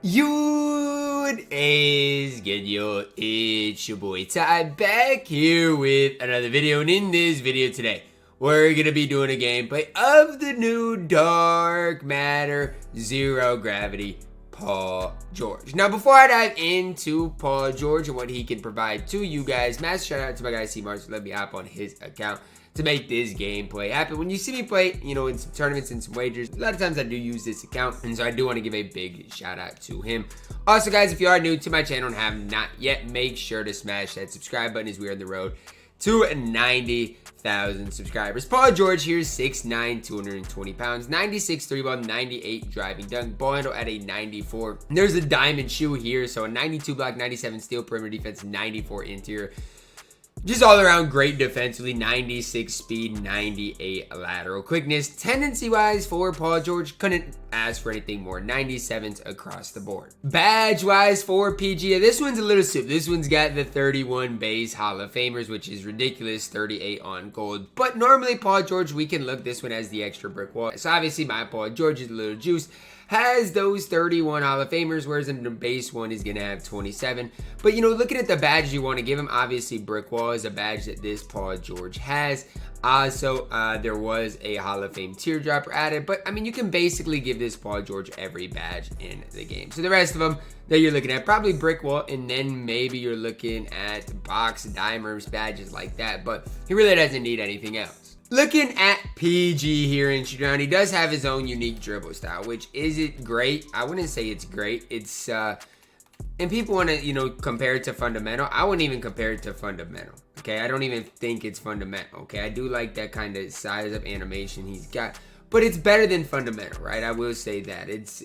What is good, yo? It's your boy Ty back here with another video, and in this video today we're gonna be doing a gameplay of the new Dark Matter Zero Gravity Paul George. Now, before I dive into Paul George and what he can provide to you guys, massive shout out to my guy C-Mars for letting me hop on his account to make this gameplay happen. When you see me play, in some tournaments and some wagers, a lot of times I do use this account, and so I do want to give a big shout out to him. Also, guys, if you are new to my channel and have not yet, make sure to smash that subscribe button as we are on the road to 90,000 subscribers. Paul George here, 6'9", 220 pounds, 96 3-ball, 98 driving dunk, ball handle at a 94. And there's a diamond shoe here, so a 92 block, 97 steal, perimeter defense, 94 interior. Just all around great defensively, 96 speed, 98 lateral quickness. Tendency-wise for Paul George, couldn't ask for anything more. 97s across the board. Badge-wise for PG, this one's a little soup. This one's got the 31 base Hall of Famers, which is ridiculous, 38 on gold. But normally, Paul George, we can look this one as the extra brick wall. So obviously, my Paul George is a little juice. Has those 31 Hall of Famers, whereas in the base one is going to have 27. But, looking at the badges you want to give him, obviously Brick Wall is a badge that this Paul George has. Also, there was a Hall of Fame teardropper added. But, you can basically give this Paul George every badge in the game. So the rest of them that you're looking at, probably Brick Wall, and then maybe you're looking at box, dimers, badges like that. But he really doesn't need anything else. Looking at PG here in shoot around, he does have his own unique dribble style, which isn't great. I wouldn't say it's great. It's, and people want to, compare it to fundamental. I wouldn't even compare it to fundamental, okay? I don't even think it's fundamental, okay? I do like that kind of size of animation he's got, but it's better than fundamental, right? I will say that. It's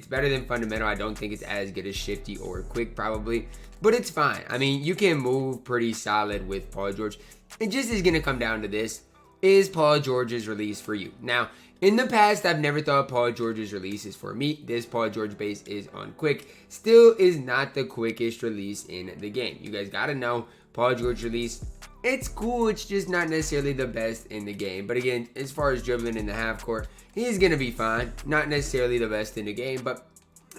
better than fundamental. I don't think it's as good as shifty or quick, probably, but it's fine. You can move pretty solid with Paul George. It just is going to come down to this. Is Paul George's release for you? Now, in the past, I've never thought Paul George's release is for me. This Paul George base is on quick. Still is not the quickest release in the game. You guys gotta know, Paul George release, it's cool. It's just not necessarily the best in the game. But again, as far as dribbling in the half court, he's gonna be fine. Not necessarily the best in the game, but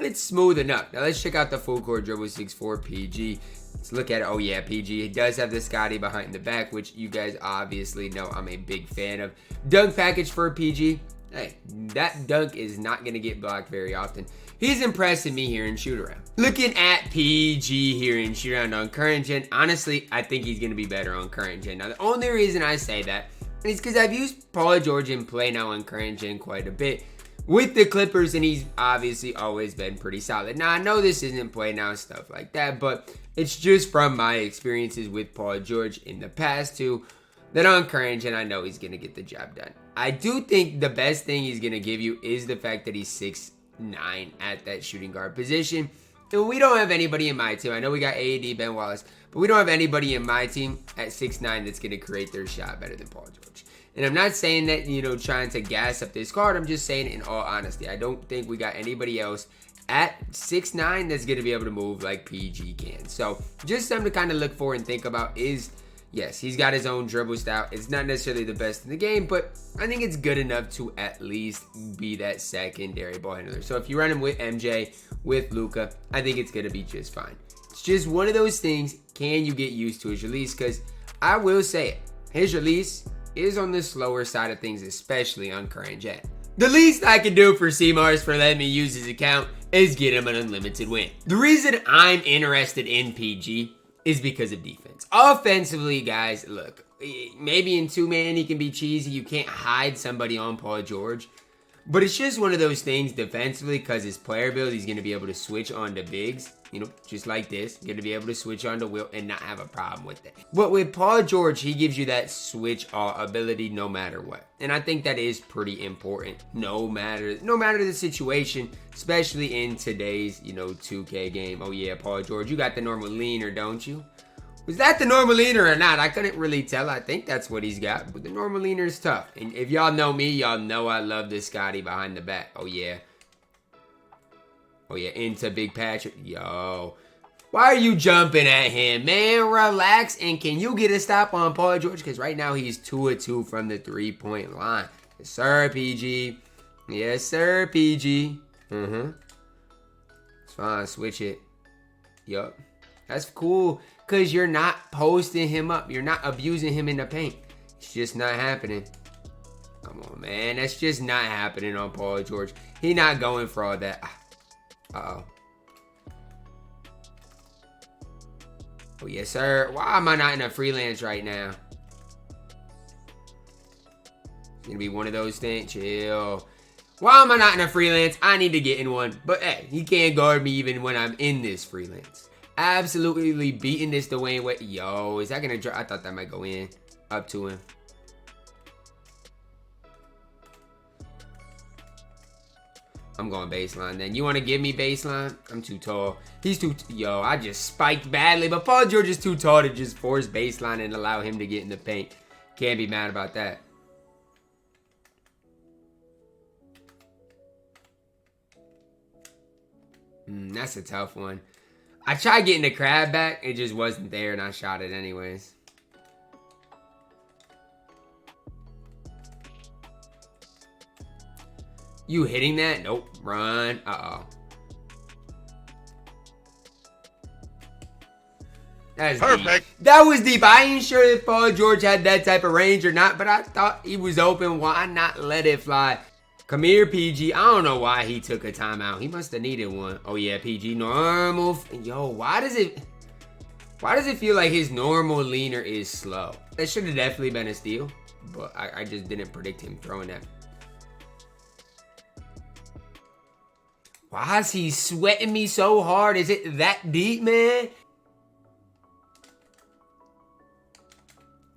it's smooth enough. Now let's check out the full court dribble 6'4" PG. Let's look at it. Oh yeah, PG. He does have the Scotty behind the back, which you guys obviously know I'm a big fan of. Dunk package for PG. Hey, that dunk is not going to get blocked very often. He's impressing me here in shoot around. Looking at PG here in shoot around on current gen, honestly, I think he's going to be better on current gen. Now, the only reason I say that is because I've used Paul George in play now on current gen quite a bit with the Clippers, and he's obviously always been pretty solid. Now, I know this isn't play now, stuff like that, but it's just from my experiences with Paul George in the past too, that on current gen, I know he's going to get the job done. I do think the best thing he's going to give you is the fact that he's 6'9" at that shooting guard position. And we don't have anybody in my team. I know we got AD, Ben Wallace, but we don't have anybody in my team at 6'9" that's going to create their shot better than Paul George. And I'm not saying that, trying to gas up this card. I'm just saying in all honesty, I don't think we got anybody else at 6'9" that's going to be able to move like PG can. So just something to kind of look for and think about is, yes, he's got his own dribble style. It's not necessarily the best in the game, but I think it's good enough to at least be that secondary ball handler. So if you run him with MJ, with Luka, I think it's going to be just fine. It's just one of those things. Can you get used to his release? Because I will say it, his release is on the slower side of things, especially on current gen. The least I can do for C-Mars for letting me use his account is get him an unlimited win. The reason I'm interested in PG is because of defense. Offensively, guys, look, maybe in two-man he can be cheesy. You can't hide somebody on Paul George. But it's just one of those things defensively, because his player build, he's going to be able to switch on to bigs, just like this. Going to be able to switch on to Wilt and not have a problem with it. But with Paul George, he gives you that switch ability no matter what. And I think that is pretty important no matter the situation, especially in today's, 2K game. Oh yeah, Paul George, you got the normal leaner, don't you? Was that the normal leaner or not? I couldn't really tell. I think that's what he's got. But the normal leaner is tough. And if y'all know me, y'all know I love this Scotty behind the back. Oh, yeah. Oh, yeah. Into Big Patrick. Yo. Why are you jumping at him, man? Relax. And can you get a stop on Paul George? Because right now he's 2 of 2 from the three-point line. Yes, sir, PG. Yes, sir, PG. It's fine. Switch it. Yup. That's cool. Because you're not posting him up. You're not abusing him in the paint. It's just not happening. Come on, man. That's just not happening on Paul George. He not going for all that. Uh-oh. Oh, yes, sir. Why am I not in a freelance right now? It's going to be one of those things. Chill. Why am I not in a freelance? I need to get in one. But, hey, he can't guard me even when I'm in this freelance. Absolutely beating this Dwyane Wade. Yo, is that going to drop? I thought that might go in. Up to him. I'm going baseline then. You want to give me baseline? I'm too tall. He's too... Yo, I just spiked badly. But Paul George is too tall to just force baseline and allow him to get in the paint. Can't be mad about that. That's a tough one. I tried getting the crab back. It just wasn't there and I shot it anyways. You hitting that? Nope. Run. Uh-oh. That's perfect. Deep. That was deep. I ain't sure if Paul George had that type of range or not, but I thought he was open. Why not let it fly? Come here, PG. I don't know why he took a timeout. He must have needed one. Oh, yeah, PG. Normal. Yo, why does it feel like his normal leaner is slow? That should have definitely been a steal, but I just didn't predict him throwing that. Why is he sweating me so hard? Is it that deep, man?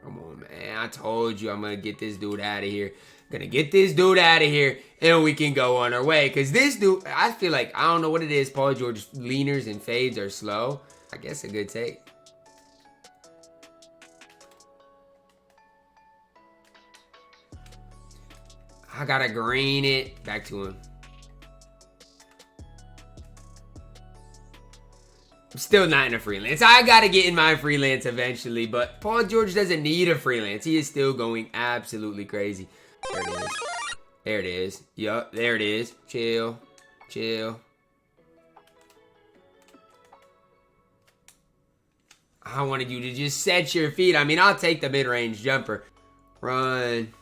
Come on, man. I told you I'm going to get this dude out of here. I'm going to get this dude out of here, and we can go on our way. Because this dude, I feel like, I don't know what it is. Paul George's leaners and fades are slow. I guess a good take. I got to green it. Back to him. I'm still not in a freelance. I got to get in my freelance eventually, but Paul George doesn't need a freelance. He is still going absolutely crazy. There it is. There it is. Yup, there it is. Chill. Chill. I wanted you to just set your feet. I mean, I'll take the mid-range jumper. Run.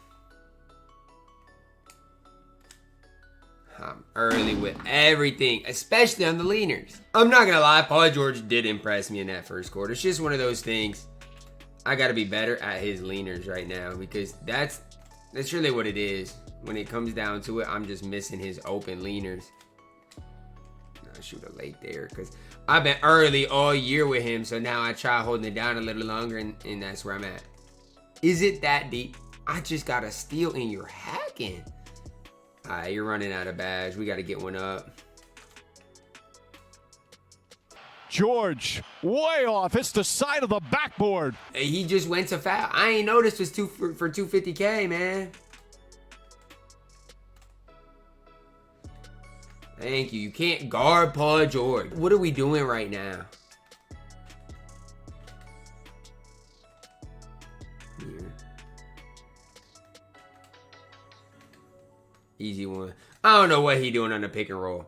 I'm early with everything, especially on the leaners. I'm not going to lie, Paul George did impress me in that first quarter. It's just one of those things. I got to be better at his leaners right now because that's really what it is. When it comes down to it, I'm just missing his open leaners. I shoot a late there because I've been early all year with him, so now I try holding it down a little longer, and that's where I'm at. Is it that deep? I just got a steal and you're hacking. Alright, you're running out of badge. We got to get one up. George, way off. It's the side of the backboard. Hey, he just went to foul. I ain't noticed it's for 250K, man. Thank you. You can't guard Paul George. What are we doing right now? Here. Easy one. I don't know what he doing on the pick and roll.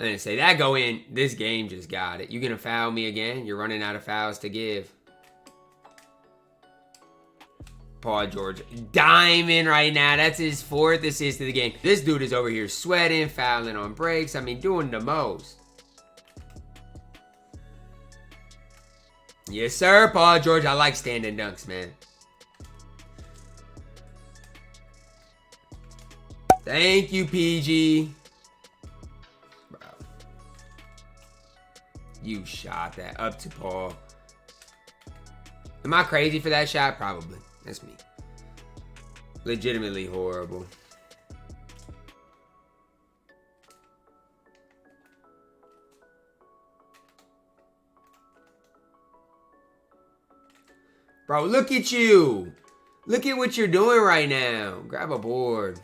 I didn't say that go in. This game just got it. You gonna foul me again? You're running out of fouls to give. Paul George diamond right now. That's his 4th assist of the game. This dude is over here sweating, fouling on breaks. I mean, doing the most. Yes, sir, Paul George. I like standing dunks, man. Thank you, PG. Bro. You shot that up to Paul. Am I crazy for that shot? Probably. That's me. Legitimately horrible. Bro, look at you. Look at what you're doing right now. Grab a board.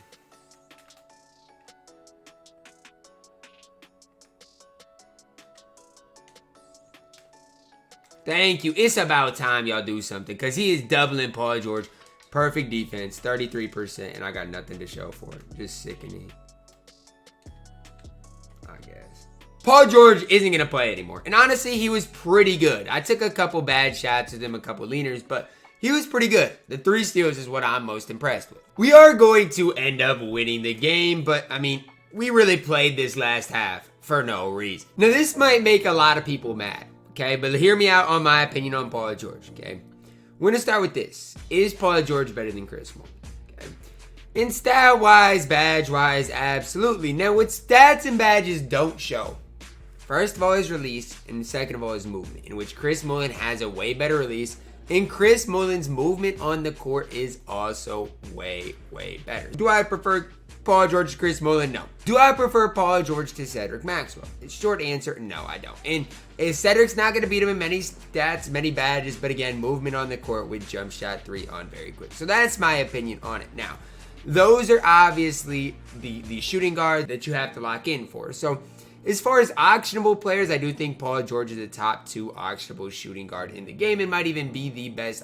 Thank you. It's about time y'all do something because he is doubling Paul George. Perfect defense, 33%, and I got nothing to show for it. Just sickening. Paul George isn't going to play anymore. And honestly, he was pretty good. I took a couple bad shots with him, a couple leaners, but he was pretty good. The 3 steals is what I'm most impressed with. We are going to end up winning the game, but I mean, we really played this last half for no reason. Now, this might make a lot of people mad, okay? But hear me out on my opinion on Paul George, okay? We're going to start with this. Is Paul George better than Chris Paul? Okay. In stat-wise, badge-wise, absolutely. Now, what stats and badges don't show, first of all, is release, and second of all, is movement, in which Chris Mullin has a way better release, and Chris Mullin's movement on the court is also way, way better. Do I prefer Paul George to Chris Mullin? No. Do I prefer Paul George to Cedric Maxwell? Short answer, no, I don't. And Cedric's not going to beat him in many stats, many badges, but again, movement on the court with jump shot 3 on very quick. So that's my opinion on it. Now, those are obviously the shooting guard that you have to lock in for. So as far as auctionable players, I do think Paul George is the top 2 auctionable shooting guard in the game and might even be the best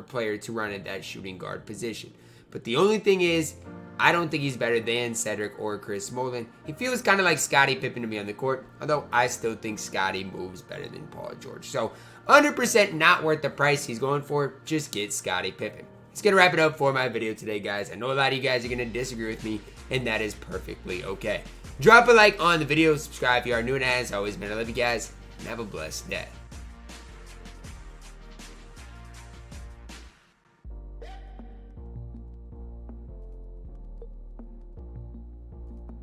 player to run at that shooting guard position. But the only thing is, I don't think he's better than Cedric or Chris Mullin. He feels kind of like Scottie Pippen to me on the court, although I still think Scottie moves better than Paul George. So 100% not worth the price he's going for. Just get Scottie Pippen. It's going to wrap it up for my video today, guys. I know a lot of you guys are going to disagree with me, and that is perfectly okay. Drop a like on the video, subscribe if you are new, and as always, man, I love you guys, and have a blessed day.